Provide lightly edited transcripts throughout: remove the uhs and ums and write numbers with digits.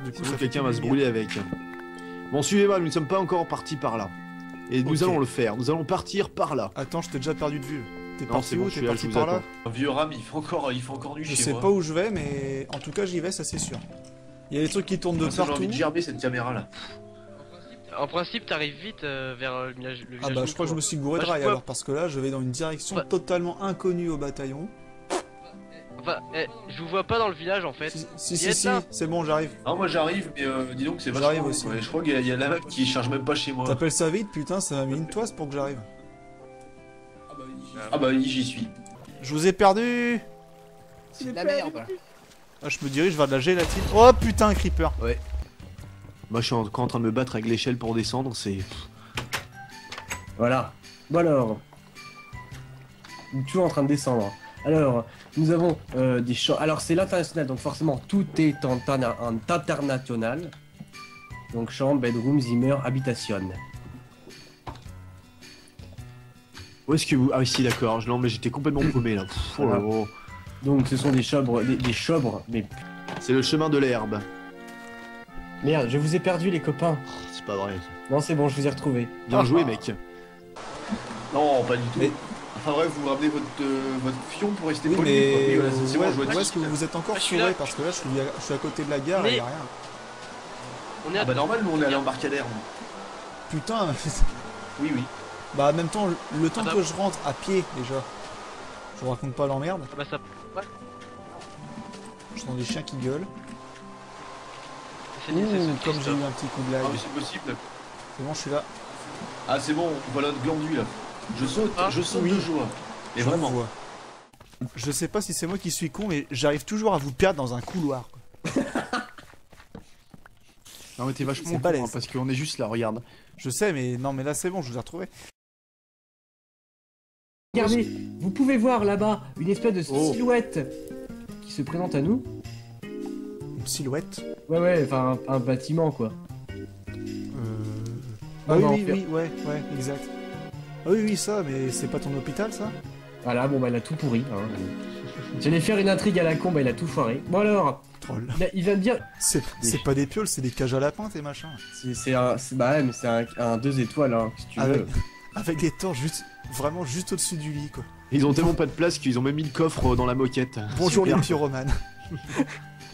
Du coup, quelqu'un va se brûler avec. Bon, suivez-moi, nous ne sommes pas encore partis par là. Et nous allons le faire, nous allons partir par là. Attends, je t'ai déjà perdu de vue. T'es Non, parti c'est bon, où? je suis T'es là, parti je vous par là? attends. Un vieux rame, il fait encore nuit Je chez sais moi. pas où je vais, mais en tout cas j'y vais, ça c'est sûr. Il y a des trucs qui tournent de J'ai partout. envie de gerber cette caméra là. En principe, t'arrives vite vers le village. Ah bah je crois que je me suis gouré de Bah, je rail vois- alors, parce que là je vais dans une direction Bah- totalement inconnue au bataillon. Enfin, je vous vois pas dans le village en fait. Si, c'est bon, j'arrive. Non, moi j'arrive, mais dis donc c'est vachement. J'arrive long, aussi. quoi. Je crois qu'il y a la map qui charge même pas chez moi. T'appelles ça vite, putain, ça m'a mis une toise pour que j'arrive. Ah bah j'y suis. Je vous ai perdu. C'est de la merde. Ah, je me dirige vers de la gélatine. Oh putain, un creeper. Moi, je suis encore en train de me battre avec l'échelle pour descendre, c'est... Voilà. Bon alors. Toujours en train de descendre. Alors, nous avons des champs. Alors, c'est l'international, donc forcément, tout est en international. Donc, chambre, bedroom, Zimmer, habitation. Où est-ce que vous... Ah, ici, d'accord. Non, mais j'étais complètement paumé, là. Pff, oh là là. Donc, ce sont des chobres, des chobres, mais C'est le chemin de l'herbe. merde, je vous ai perdu, les copains. C'est pas vrai. Non, c'est bon, je vous ai retrouvé. Bien joué, mec. Non, pas du tout. Mais- Enfin bref, vous ramenez votre fion pour rester Oui, poli. mais quoi. Oui, voilà, c'est bon, je vois où est-ce que vous êtes encore Ah, je suis fourré? là. Parce que là, je suis à côté de la gare et Mais- y a rien. On est à... Ah bah normal, nous on est allé en Barcadère. nous. Putain. Oui, oui. Bah, en même temps, le temps Ah bah- que je rentre à pied déjà. Je vous raconte pas l'emmerde. Ah bah ça... Ouais, Je sens des chiens qui gueulent. c'est Ouh, ce comme j'ai eu un petit coup de lag. Ah mais c'est possible. C'est bon, je suis là. Ah c'est bon, voilà notre glandu là. Je saute Ah, de joie. Et Je vraiment. vous vois. Je sais pas si c'est moi qui suis con, mais j'arrive toujours à vous perdre dans un couloir. Quoi. Non, mais t'es vachement C'est con, balèze. hein, parce qu'on est juste là, regarde. Je sais, mais non, mais là c'est bon, je vous ai retrouvé. Regardez, vous pouvez voir là-bas une espèce de Oh. silhouette qui se présente à nous. Une silhouette. Ouais, enfin un bâtiment quoi. Ah Non, oui, non, oui, en oui, ouais, exact. Ah oui, oui, ça, mais c'est pas ton hôpital, ça? Voilà, bon bah il a tout pourri. Hein. J'allais faire une intrigue à la con, bah il a tout foiré. Bon alors, Troll. il va me dire, C'est pas des pioles, c'est des cages à lapin, tes machins. bah ouais, mais c'est un 2 étoiles, hein, si tu Avec, veux. avec des torches vraiment juste au-dessus du lit, quoi. Ils ont tellement pas de place qu'ils ont même mis le coffre dans la moquette. Bonjour les Super. pyromanes.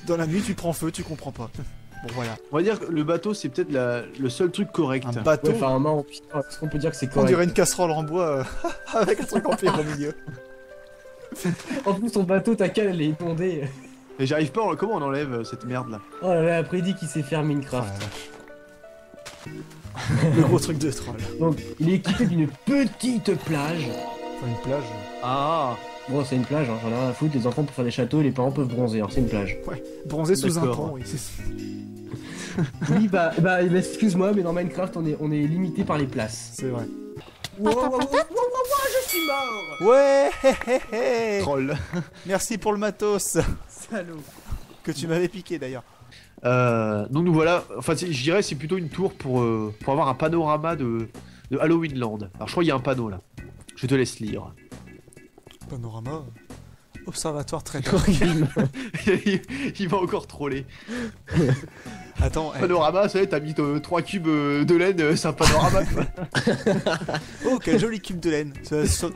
Dans la nuit, tu prends feu, tu comprends pas. Bon, voilà. On va dire que le bateau, c'est peut-être le seul truc correct. Un bateau, Ouais, enfin un mât en putain, est-ce qu'on peut dire que c'est on correct? dirait une casserole en bois avec un truc en pierre au milieu. En plus ton bateau, ta cale elle est inondée. Et j'arrive pas, comment on enlève cette merde là? Oh là là, après il dit qu'il sait faire Oh Minecraft. la vache. Le gros truc de troll. Donc il est équipé d'une petite plage. Enfin, une plage. Ah, Bon c'est une plage, hein, j'en ai rien à foutre, les enfants peuvent faire des châteaux et les parents peuvent bronzer, alors c'est une plage. Ouais, bronzé sous un D'accord. pont, oui. Oui bah excuse-moi, mais dans Minecraft on est limité par les places. C'est vrai. Je suis mort. Ouais, hé, hé, hé. troll. Merci pour le matos Salaud. que tu m'avais piqué d'ailleurs. Donc nous voilà, enfin je dirais c'est plutôt une tour pour avoir un panorama de Halloween Land. Alors je crois qu'il y a un panneau là. Je te laisse lire. Panorama. Observatoire très il va encore troller. Attends, Panorama, ça y est, t'as mis 3 cubes de laine, c'est un panorama quoi. oh quel joli cube de laine.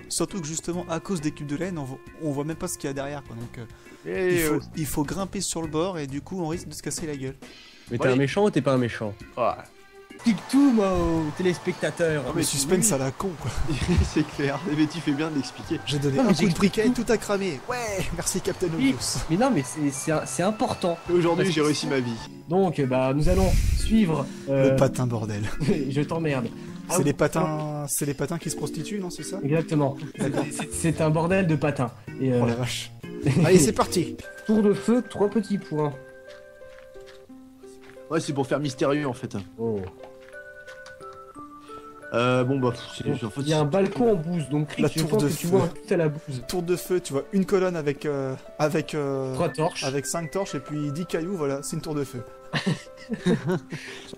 Surtout que justement à cause des cubes de laine, on voit même pas ce qu'il y a derrière quoi. Donc Et, il faut grimper sur le bord et du coup on risque de se casser la gueule. Mais t'es un méchant ou t'es pas un méchant? ouais. Pique tout moi aux téléspectateurs. Mais suspense à la con quoi. c'est clair, mais tu fais bien de l'expliquer. J'ai donné Non, mais un coup de j'explique briquet, tout a cramé. Ouais, merci Captain Oui. Obvious. Mais non mais c'est important. Aujourd'hui Parce j'ai que réussi ma vie. Donc bah nous allons suivre. Le patin bordel. Je t'emmerde. C'est les patins qui se prostituent, non, c'est ça? Exactement. C'est un bordel de patins. Et Oh la vache. Allez, c'est parti. tour de feu, 3 petits points. Ouais, c'est pour faire mystérieux en fait. Oh. Bon bah, en fait, Il y a un balcon en bouse, donc La je tour pense de que tu feu. vois tout à la bouse. Tour de feu, tu vois une colonne avec 3 torches. avec 5 torches et puis 10 cailloux, voilà, c'est une tour de feu. Ah,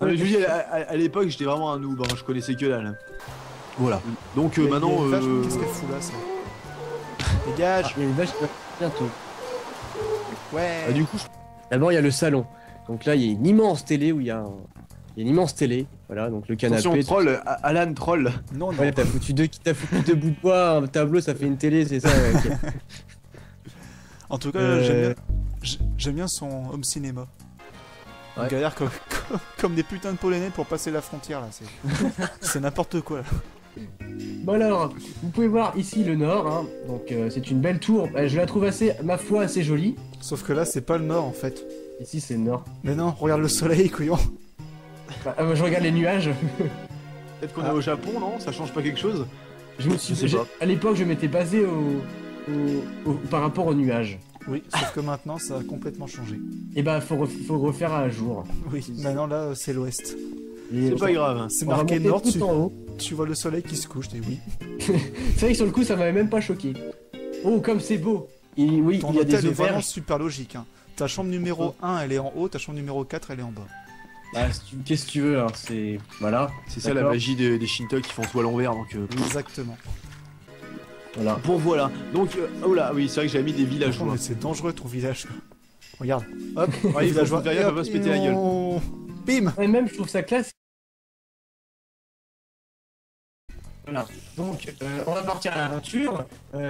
mais je vous dis, à l'époque, j'étais vraiment un noob, hein, je connaissais que dalle. Voilà. Donc Il y a- maintenant, il y a une vache, mais qu'est-ce qu'elle fout là, ça? Dégage. Il y a une vache qui va bientôt. Ouais. du coup, D'abord il y a le salon. Donc là, il y a une immense télé où il y a une immense télé. Voilà, donc le canapé. Attention, troll, Alan troll. Non, non. Ouais, t'as foutu deux bouts de bois, un tableau, ça fait une télé, c'est ça. Ouais, ok. En tout cas, j'aime bien son home cinéma. On Ouais. galère comme des putains de Polonais pour passer la frontière là. C'est n'importe quoi. Là. Bon alors, vous pouvez voir ici le nord. Hein. Donc c'est une belle tour. Je la trouve assez, ma foi, assez jolie. Sauf que là, c'est pas le nord en fait. Ici c'est le nord. Mais non, regarde le soleil, couillon. Je regarde les nuages. Peut-être qu'on est au Japon, non? Ça change pas quelque chose? Je me suis, Je sais pas. à l'époque, je m'étais basé par rapport aux nuages. Oui, sauf que maintenant, ça a complètement changé. Et bah faut refaire à jour. Oui, maintenant là, c'est l'ouest. Et C'est pas grave. C'est on va marqué monter nord, tout en haut. tu vois le soleil qui se couche, et oui. C'est vrai que sur le coup, ça m'avait même pas choqué. Oh, comme c'est beau. Oui, Ton il y a hôtel des est vraiment auberges. super logique. Hein. Ta chambre numéro 1, elle est en haut, ta chambre numéro 4, elle est en bas. Bah, qu'est-ce que tu veux, hein, c'est... Voilà. C'est ça la D'accord. magie des Shinto qui font tout à l'envers. Donc, Exactement. Voilà. bon, voilà. Donc, oh là, oui, c'est vrai que j'avais mis des Franchement, villageois. mais c'est dangereux ton village. Quoi. Regarde. Hop, Ouais, il villageois. faut derrière, Et elle va pas se péter la gueule. Bim. Et même, je trouve ça classe. Voilà. Donc, on va partir à l'aventure,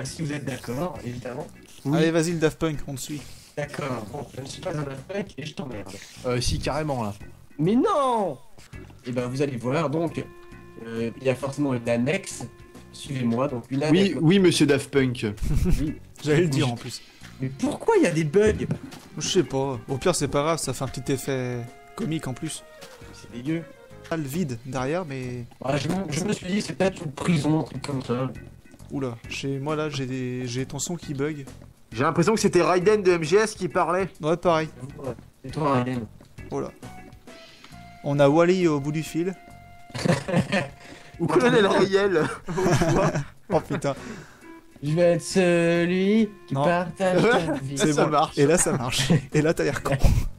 si vous êtes d'accord, évidemment. Allez, vas-y, le Daft Punk, on te suit. D'accord. Bon, je ne suis pas un Daft Punk et je t'emmerde. Si, carrément, là. Mais non. Et ben, vous allez voir, donc, il y a forcément une annexe. Suivez-moi, donc une annexe. Oui, monsieur Daft Punk. J'allais le dire en plus. Mais pourquoi il y a des bugs? Je sais pas. Au pire, c'est pas grave, ça fait un petit effet comique en plus. C'est dégueu. Pas le vide derrière, mais. Ah, je me suis dit, c'est peut-être une prison, un truc comme ça. Oula, chez moi là, j'ai ton son qui bug. J'ai l'impression que c'était Raiden de MGS qui parlait. Ouais, pareil. Et toi, Ryan? Oh là. On a Wally au bout du fil. Ou Colonel Riel. Oh putain. Je vais être celui qui Non. partage ta vie. C'est ça bon. marche. Et là, ça marche. Et là, t'as l'air con.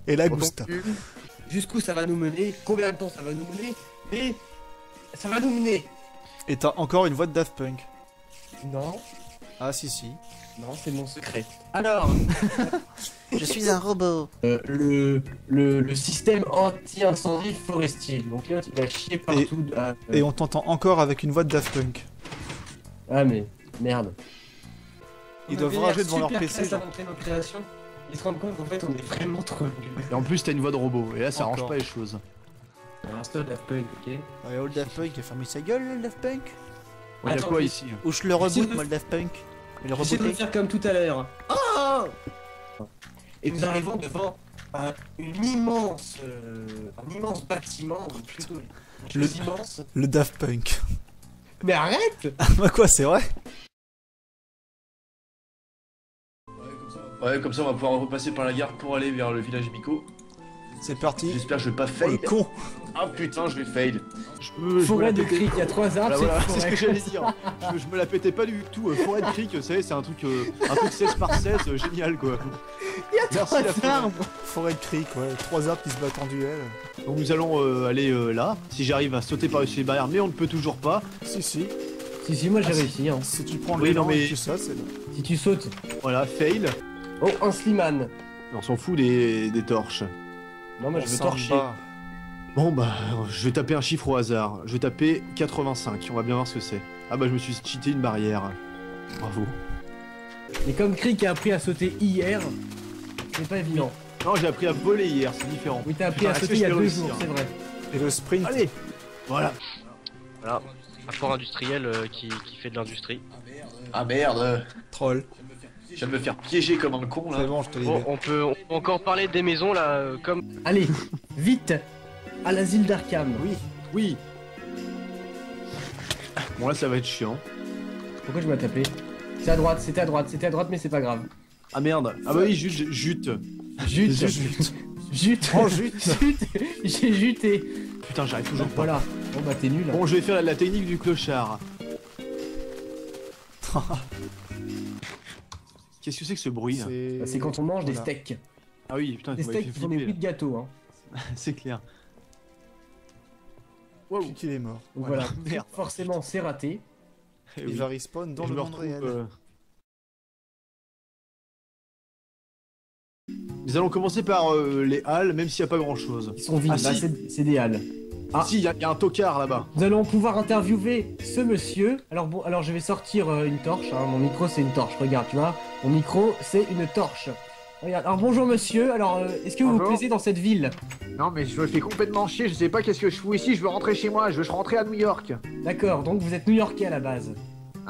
Et là, Gusta. Jusqu'où ça va nous mener? Combien de temps ça va nous mener? Mais ça va nous mener. Et t'as encore une voix de Daft Punk. Non, Ah, si, si. non, c'est mon secret. Alors, Je suis un robot. le système anti-incendie forestier. Donc là, tu vas chier partout. Et on t'entend encore avec une voix de Daft Punk. Ah mais merde. Ils doivent rager devant leur PC. Ça montrer nos créations. Ils se rendent compte qu'en fait on est vraiment trop nuls. Et en plus, t'as une voix de robot. Et là, ça arrange Encore. pas les choses. Alors, stop Daft Punk, ok. Ouais, le Daft Punk, il a fermé sa gueule, le Daft Punk. Il y a Attends, quoi mais- ici? Ou je le reboot, moi, le Daft Punk. Et le J'essaie de le rebooter. faire comme tout à l'heure. Ah et nous arrivons devant un immense bâtiment, ou plutôt Le- immense. Le Daft Punk. Mais arrête. Bah quoi, c'est vrai? Ouais, comme ça on va pouvoir repasser par la gare pour aller vers le village Bico. C'est parti. J'espère que je vais pas Oh, le fail. con. Ah putain, je vais fail. Forêt de Crique, il y a 3 arbres, Voilà, c'est c'est une ce que forêt. j'allais dire. Je me la pétais pas du tout. Forêt de Creek, vous savez, c'est un truc 16 par 16, génial quoi. Merci la forêt. Forêt de Creek, ouais. 3 arbres qui se battent en duel. Donc nous allons aller là. Si j'arrive à sauter par-dessus les barrières, mais on ne peut toujours pas. Si, si. Si, moi j'ai Ah, si. réussi. Hein. Si tu prends Oui, l'élan non, mais- et que tu sautes, c'est bon. Si tu sautes. Voilà, fail. Oh, un Slimane. On s'en fout des torches. Non, moi je On veux s'en torcher. bat. Bon bah, je vais taper un chiffre au hasard. Je vais taper 85. On va bien voir ce que c'est. Ah bah, je me suis cheaté une barrière. Bravo. Mais comme Crick a appris à sauter hier, c'est pas évident. Non, j'ai appris à voler hier, c'est différent. Oui, t'as appris à Putain, sauter est-ce il y a que je 2 vais jours, réussir c'est vrai. Et le sprint. Allez, voilà. Voilà, un fort industriel qui fait de l'industrie. Ah merde. Troll. Je viens de me faire piéger comme un con C'est là. bon, je te Bon, libère. on peut encore parler des maisons là, comme Allez, vite à l'asile d'Arkham. Oui. Oui. Bon là, ça va être chiant. Pourquoi je m'ai tapé? C'est à droite, c'était à droite, mais c'est pas grave. Ah merde. Ah bah oui, jute. Jute, Zut. jute, Oh, jute. jute, j'ai juté. Putain, j'arrive toujours Donc pas. voilà, bon bah t'es nul. Bon, je vais faire la technique du clochard. Qu'est-ce que c'est que ce bruit là Bah, c'est quand on mange des Voilà. steaks. Ah oui, putain, Des tu m'avais steaks fait qui font des flipper, bruits de gâteau. Hein. là. C'est clair. Wow. Qu'il est mort. Donc voilà, Merde. forcément c'est raté. Eh Il oui. va respawn dans Et je le me monde retrouve, réel. Nous allons commencer par les halles, même s'il n'y a pas grand chose. Ils sont vides, Ah, là, si. c'est des halles. Ah. Si, il y a un tocard là-bas. Nous allons pouvoir interviewer ce monsieur. Alors bon, alors je vais sortir une torche. Hein. Mon micro c'est une torche. Regarde, tu vois. Mon micro c'est une torche. Regarde. Alors bonjour monsieur. Alors est-ce que vous vous Bonjour. plaisez dans cette ville? Non mais je me fais complètement chier, je sais pas qu'est-ce que je fous ici, je veux rentrer chez moi, je veux rentrer à New York. D'accord. Donc vous êtes New-Yorkais à la base.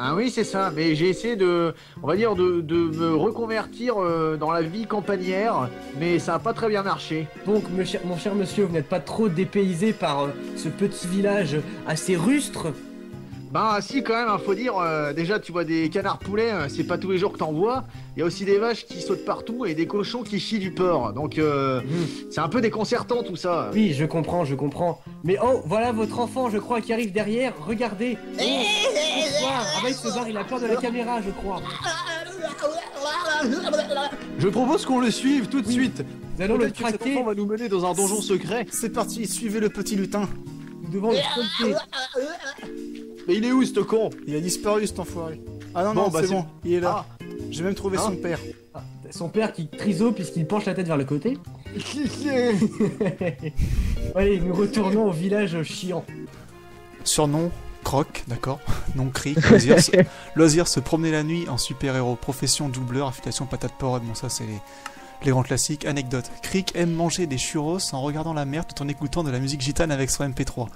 Ah oui c'est ça, mais j'ai essayé de, on va dire, de me reconvertir dans la vie campagnarde, mais ça a pas très bien marché. Donc mon cher monsieur, vous n'êtes pas trop dépaysé par ce petit village assez rustre? Bah si quand même, hein, faut dire, déjà tu vois des canards poulets, c'est pas tous les jours que t'en vois. Il y a aussi des vaches qui sautent partout et des cochons qui chient du porc. Donc c'est un peu déconcertant tout ça. Oui, je comprends, je comprends. Mais oh, voilà votre enfant, je crois, qui arrive derrière. Regardez. Oh, bonsoir. Ah bah il se barre, il a peur de la caméra, je crois. Je propose qu'on le suive tout de suite. Nous allons le Peut-être que cet traquer. enfant va nous mener dans un donjon secret. C'est parti, suivez le petit lutin. Nous devons le traquer. Mais il est où ce con? Il a disparu cet enfoiré. Ah non, Bon, non, bah, c'est c'est bon, il est là. Ah. J'ai même trouvé Hein son père. Ah, son père qui triso puisqu'il penche la tête vers le côté. Allez, nous retournons au village chiant. Surnom, Croc, d'accord. Nom Crick, loisir se promener la nuit en super-héros. Profession doubleur, affiliation patate porode. Bon, ça c'est les grands classiques. Anecdote. Crick aime manger des churros en regardant la mer tout en écoutant de la musique gitane avec son MP3.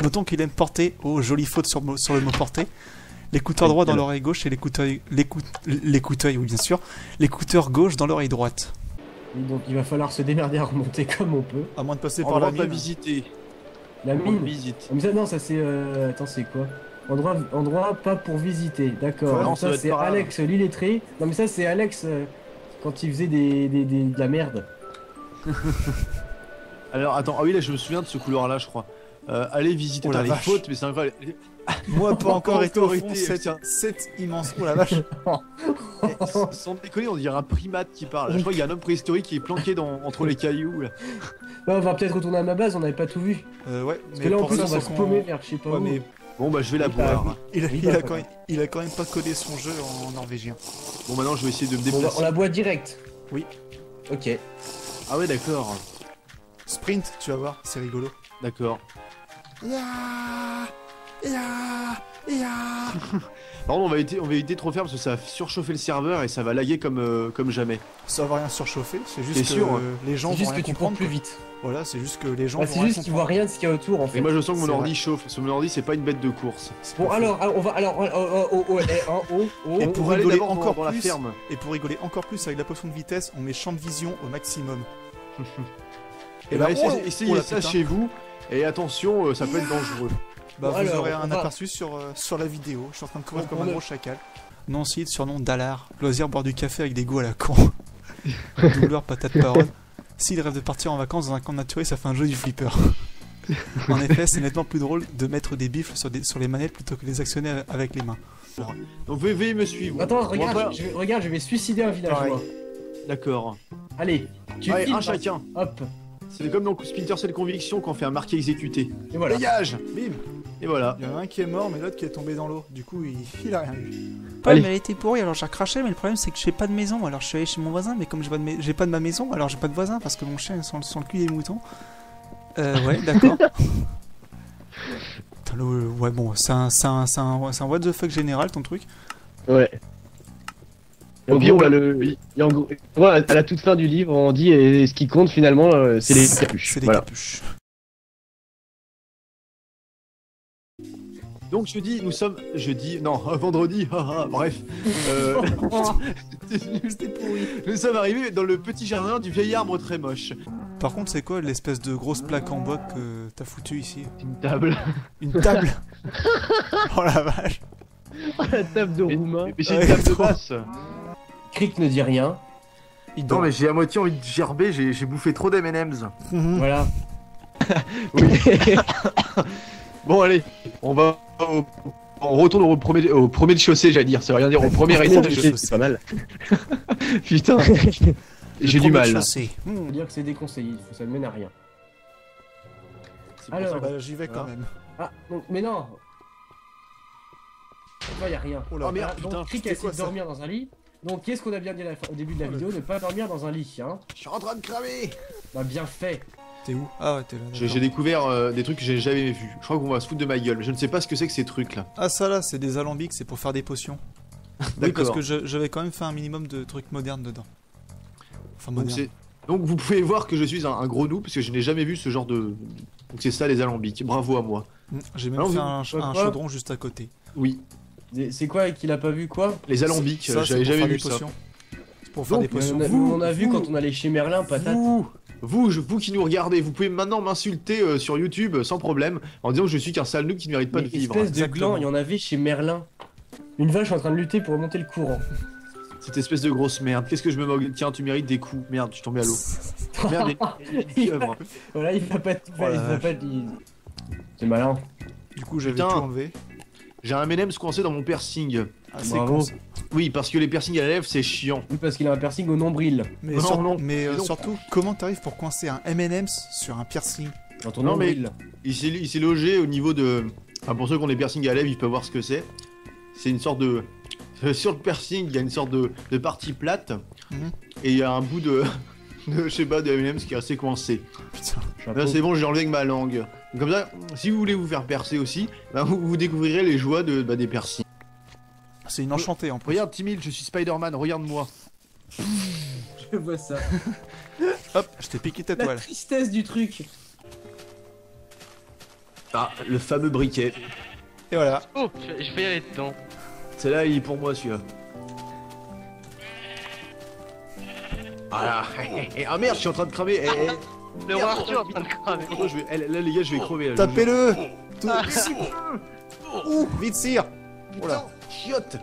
Notons qu'il aime porter, oh jolie faute sur le mot porter, l'écouteur droit dans l'oreille gauche et l'écouteur, oui bien sûr, l'écouteur gauche dans l'oreille droite. Et donc il va falloir se démerder à remonter comme on peut. À moins de passer par Endroit la pas mine. visité. La Endroit de mine. visite. Mais ça, non, ça c'est. Attends, c'est quoi? Endroit pas pour visiter. D'accord. Ouais, non, Donc ça doit ça être c'est par là. Alex l'illettré. Non, mais ça c'est Alex quand il faisait de la merde. Alors attends, ah oui là je me souviens de ce couloir-là je crois. Allez visiter Oh la les vache. fautes, mais c'est incroyable. Moi pas encore été au fond, Tiens. cette immense. Oh la vache. Sans déconner, on dirait un primate qui parle. Je crois qu'il y a un homme préhistorique qui est planqué entre les cailloux. Là. Ouais, on va peut-être retourner à ma base, on n'avait pas tout vu. Ouais, Parce que là en pour plus ça, on va faut se qu'on- paumer vers je sais pas Ouais, où. mais Bon bah je vais la Oui, boire. il a quand même pas codé son jeu en norvégien. Bon maintenant je vais essayer de me On déplacer. la boit direct. Oui. Ok. Ah ouais d'accord. Sprint, tu vas voir, c'est rigolo. D'accord. Ya, ya, ya. Par contre on va éviter de trop faire parce que ça va surchauffer le serveur et ça va laguer comme jamais. Ça va rien surchauffer, c'est juste T'es que sûr, hein. les gens C'est vont juste rien que tu cours comprendre. plus quoi. vite. Voilà, c'est juste que les gens Bah, vont c'est rien juste qu'ils voient comprendre. rien de ce qu'il y a autour en fait. Et moi je sens que mon C'est ordi chauffe. Parce que mon ordi c'est pas une bête de course. C'est Bon pas alors, on va alors Et On pour va aller rigoler d'abord encore dans la plus, ferme. fou. Et pour rigoler encore plus avec la potion de vitesse, on met champ de vision au maximum. Et bah là, essayez oh la ça putain. chez vous. Et attention, ça peut être dangereux. Bah, Bon, vous alors, aurez on un va- aperçu sur la vidéo. Je suis en train de courir On- comme on un ne- gros chacal. Nom site, surnom Dalar. Loisir, boire du café avec des goûts à la con. Doubleur, patate parole. S'il rêve de partir en vacances dans un camp naturel, ça fait un jeu du flipper. En effet, c'est nettement plus drôle de mettre des bifles sur les manettes plutôt que de les actionner avec les mains. Donc veuillez me suivre. Attends, On va regarde, je vais suicider un villageois. Pareil. D'accord. Allez, tu Allez, filmes, un chacun. hop, C'est comme dans Splinter Cell Conviction qu'on fait un marqué exécuté. et voilà. Dégage. Bim. Et voilà. Il y en a un qui est mort, mais l'autre qui est tombé dans l'eau. Du coup, il a rien eu. Allez. mais elle était pourrie, alors j'ai recraché, mais le problème c'est que j'ai pas de maison. Alors je suis allé chez mon voisin, mais comme j'ai pas de ma maison, alors j'ai pas de voisin parce que mon chien est sur le cul des moutons. Ouais, d'accord. Putain, ouais, bon, c'est un what the fuck général ton truc. Ouais. Et au pire, on a et en gros, à la toute fin du livre, on dit et ce qui compte finalement, c'est les capuches. C'est les Voilà. capuches. Donc vendredi, haha, bref. C'était pourri. Nous sommes arrivés dans le petit jardin du vieil arbre très moche. Par contre, c'est quoi l'espèce de grosse plaque en bois que t'as foutu ici? Une table. Une table. Oh la vache. La table de roumain. Mais c'est Ouais, une table de trop. basse. Crick ne dit rien. Il Non dort. mais j'ai à moitié envie de gerber, j'ai bouffé trop d'M&M's. Mhm. Voilà. Bon allez, on retourne au premier de chaussée, j'allais dire. Ça veut rien dire au premier étage. C'est pas mal. Putain, j'ai du mal. Là. Faut dire que c'est déconseillé, ça ne mène à rien. Alors, Bah, j'y vais quand Voilà. même. ah, donc, mais non. Enfin, y a rien. Oh là, Oh merde, Donc, putain, Crick a c'était essayé quoi de ça? dormir dans un lit. Donc, qu'est-ce qu'on a bien dit au début de la vidéo? Ne pas dormir dans un lit, hein. Je suis en train de cramer. Bah, bien fait. T'es où? Ah ouais, t'es là. J'ai d'accord. découvert des trucs que j'ai jamais vus. Je crois qu'on va se foutre de ma gueule. Je ne sais pas ce que c'est que ces trucs là. Ah ça là, c'est des alambics, c'est pour faire des potions. Oui, D'accord. parce que j'avais quand même fait un minimum de trucs modernes dedans. Enfin Donc, modernes. donc vous pouvez voir que je suis un gros noob parce que je n'ai jamais vu ce genre de. Donc c'est ça les alambics. Bravo à moi. J'ai même Alors, fait vous- un quoi chaudron juste à côté. Oui. C'est quoi qu'il a pas vu quoi? Les alambics, Ça, c'est j'avais pour jamais faire vu des ça. potions. C'est pour faire Donc, des potions. on a vu quand on allait chez Merlin, patate. Vous qui nous regardez, vous pouvez maintenant m'insulter sur YouTube sans problème en disant que je suis qu'un sale noob qui ne mérite pas Mais de vivre. espèce de Exactement. gland, il y en avait chez Merlin. Une vache en train de lutter pour remonter le courant. Cette espèce de grosse merde. Qu'est-ce que je me moque? Tiens, tu mérites des coups. Merde, je suis tombé à l'eau. Merde, Il va- Voilà, il va pas. Oh la C'est malin. Du coup, j'avais Putain. tout enlevé. J'ai un M&M's coincé dans mon piercing. Ah, c'est Bravo. con, ça. Oui, parce que les piercings à la lèvre, c'est chiant. Oui, parce qu'il a un piercing au nombril. Mais, Non, non, mais mais non. surtout, comment t'arrives pour coincer un M&M's sur un piercing? Dans ton Non, mais- nombril. Il s'est logé au niveau de. Enfin, pour ceux qui ont des piercings à la lèvre, ils peuvent voir ce que c'est. C'est une sorte de. Sur le piercing, il y a une sorte de partie plate. Mhm. Et il y a un bout de. Je sais pas, de M&M's qui est assez coincé. Putain. Chapeau. Là, c'est bon, j'ai enlevé avec ma langue. Donc, comme ça, si vous voulez vous faire percer aussi, bah, vous découvrirez les joies des piercings. C'est une enchantée en plus. Regarde, Timil, je suis Spider-Man, regarde-moi. Je vois ça. Hop, je t'ai piqué ta La toile. tristesse du truc. Ah, le fameux briquet. Et voilà. Oh, je vais y aller dedans. Celle-là, il est pour moi, celui-là. Voilà. Ah merde, je suis en train de cramer. Le roi Arthur est en train de cramer. Oh, là, les gars, je vais crever. Là, Tapez-le. Tout- Ouh, vite sire. Oh là. Chiotte.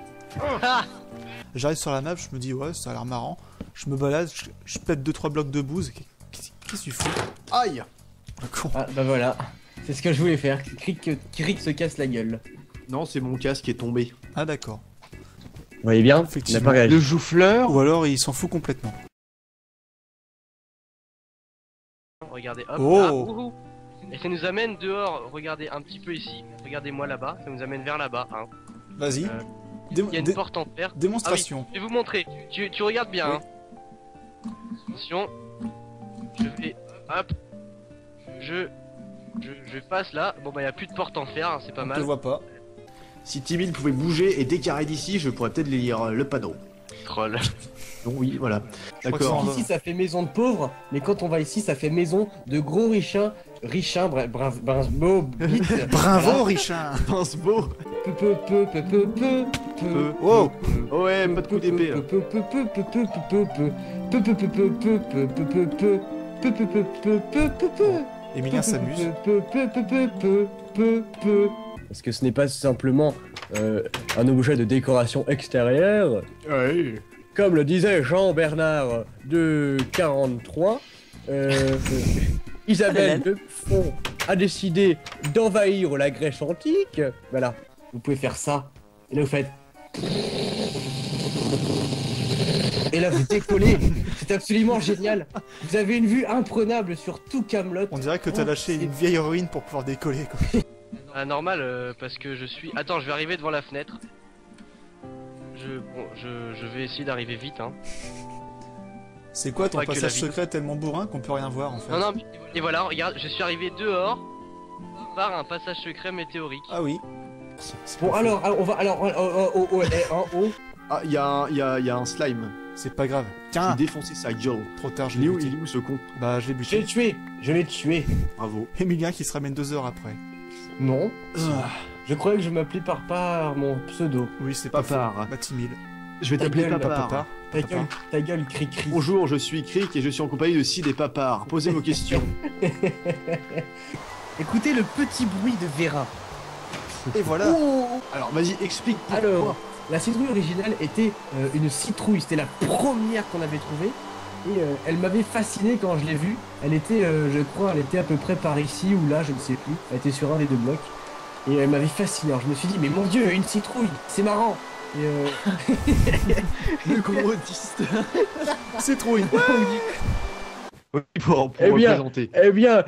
J'arrive sur la map, je me dis ouais, ça a l'air marrant. Je me balade, je pète 2-3 blocs de bouse. Qu'est-ce que tu fous? Aïe. Le con. Ah bah voilà. C'est ce que je voulais faire. Crick se casse la gueule. Non, c'est mon casque qui est tombé. Ah d'accord. Vous voyez bien, il n'a Effectivement. pas réagi. Le jouffleur. Ou alors il s'en fout complètement. Regardez, hop. Oh. Ah, ouhou. Et ça nous amène dehors. Regardez un petit peu ici. Regardez-moi là-bas. Ça nous amène vers là-bas. Hein. Vas-y. Il y a une porte en fer. Démonstration. Je vais vous montrer. Tu regardes bien. Oui. Hein. Attention. Je vais. Hop. Je passe là. Bon bah il y a plus de porte en fer. Hein, c'est pas On te mal. voit pas. Si Timil pouvait bouger et décarrer d'ici, je pourrais peut-être lire le panneau. Troll. Donc oui, voilà. crois que D'accord. c'est Ici ça fait maison de pauvres, mais quand on va ici ça fait maison de gros richains, bravo, bite. Bravo Richard. Pince beau. Oh. Oh ouais, pas de coup d'épée. là. Emilien s'amuse. Parce que ce n'est pas simplement un objet de décoration extérieure, Ouais. comme le disait Jean-Bernard de 43, Isabelle de Buffon a décidé d'envahir la Grèce antique. Voilà, vous pouvez faire ça. Et là vous faites... Et là vous décollez. C'est absolument génial. Vous avez une vue imprenable sur tout Camelot. On dirait que t'as lâché une vieille héroïne pour pouvoir décoller quoi. Ah, normal parce que je suis. Attends, je vais arriver devant la fenêtre. Je vais essayer d'arriver vite. Hein. C'est quoi ton Pas que passage la vidéo. secret tellement bourrin qu'on peut rien voir en fait? Non, non, mais- et voilà, regarde, je suis arrivé dehors par un passage secret météorique. Ah oui. Bon alors, on va alors en haut. Ah, il y a un slime. C'est pas grave. J'ai Tiens, défoncé sa gueule. trop tard, je Il est l'ai où, buté. il est où ce con? Bah je l'ai Je l'ai buté. tué. Je l'ai tué. Bravo. Emilien qui se ramène 2 heures après. Non. Je croyais que je m'appelais par mon pseudo. Oui, c'est pas Papard. faux. Matimil. Je vais t'appeler gueule, Papard. Ta gueule, cri-cri. Bonjour, je suis Crick et je suis en compagnie de Sid et Papard. Posez vos questions. Écoutez le petit bruit de Vera. Et voilà. Alors, vas-y, explique. Alors, la citrouille originale était une citrouille. C'était la première qu'on avait trouvée. Et elle m'avait fasciné quand je l'ai vue. Elle était, je crois, elle était à peu près par ici ou là, je ne sais plus. Elle était sur un des deux blocs. Et elle m'avait fasciné. Alors je me suis dit, mais mon dieu, une citrouille, c'est marrant. Et Le gros autiste. C'est trop une. Pour Eh bien, représenter. Eh bien,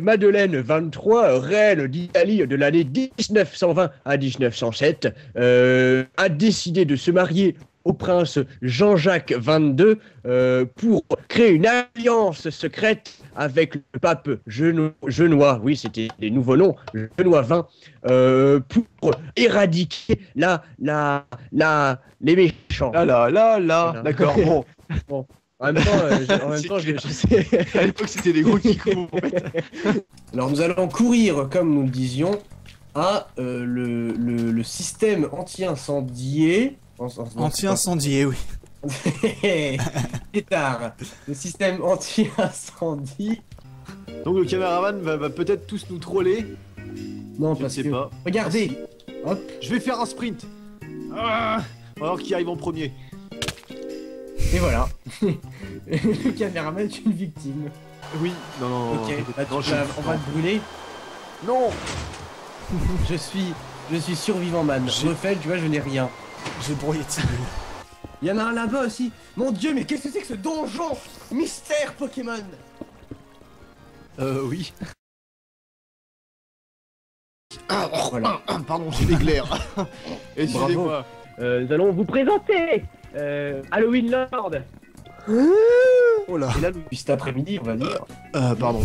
Madeleine 23, reine d'Italie de l'année 1920 à 1907, a décidé de se marier au prince Jean-Jacques XXII pour créer une alliance secrète avec le pape Genois, oui c'était des nouveaux noms, Genois 20, pour éradiquer les méchants. Voilà. D'accord, bon. En même temps, je sais. À l'époque, c'était des gros qui courent, en fait. Alors nous allons courir, comme nous le disions, à le système anti-incendié. Anti-incendié, oui. Pétard. Le système anti-incendie. Donc le caméraman va peut-être tous nous troller. Non, Je ne parce sais que... pas. Regardez. Hop. Je vais faire un sprint. On va voir qui arrive en premier. Et voilà. Le caméraman est une victime. Oui, non. Ok, bah, non, on va te brûler. Non. Je suis survivant man. Refait, tu vois, je n'ai rien. J'ai brouillé Tibu. Il y en a un là-bas aussi. Mon dieu, mais qu'est-ce que c'est que ce donjon mystère Pokémon? Oui. Voilà. Pardon, j'ai des glaires. Excusez-moi. Nous allons vous présenter Halloween Lord. Oh là. Et là, Puis cet après-midi, on va dire. pardon.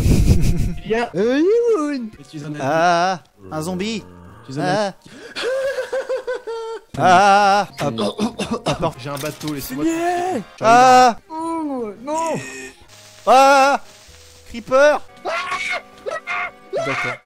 Il y a. Je suis un Ah, un zombie. Je suis un Ah, J'ai un bateau, laissez-moi. ah, non. ah, Creeper. D'accord.